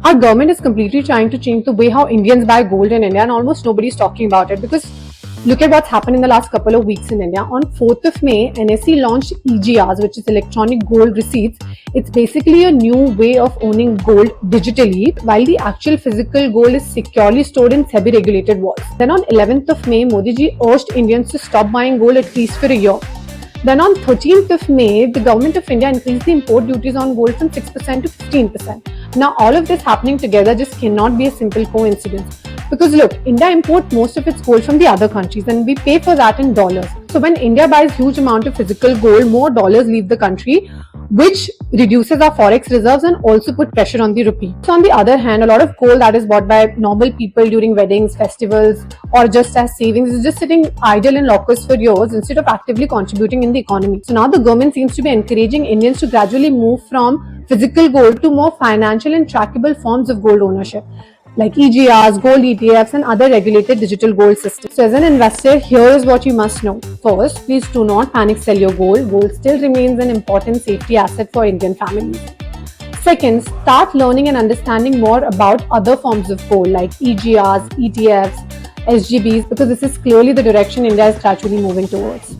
Our government is completely trying to change the way how Indians buy gold in India, and almost nobody is talking about it because look at what's happened in the last couple of weeks in India. On 4th of May, NSE launched EGRs, which is electronic gold receipts. It's basically a new way of owning gold digitally, while the actual physical gold is securely stored in SEBI regulated vaults. Then on 11th of May, Modi ji urged Indians to stop buying gold at least for a year. Then on 13th of May, the government of India increased the import duties on gold from 6% to 15%. Now, all of this happening together just cannot be a simple coincidence. Because look, India imports most of its gold from the other countries and we pay for that in dollars. So when India buys huge amount of physical gold, more dollars leave the country, which reduces our forex reserves and also put pressure on the rupee. So on the other hand, a lot of gold that is bought by normal people during weddings, festivals, or just as savings is just sitting idle in lockers for years instead of actively contributing in the economy. So now the government seems to be encouraging Indians to gradually move from physical gold to more financial and trackable forms of gold ownership, like EGRs, gold ETFs, and other regulated digital gold systems. So as an investor, here is what you must know. First, please do not panic sell your gold. Gold still remains an important safety asset for Indian families. Second, start learning and understanding more about other forms of gold like EGRs, ETFs, SGBs, because this is clearly the direction India is gradually moving towards.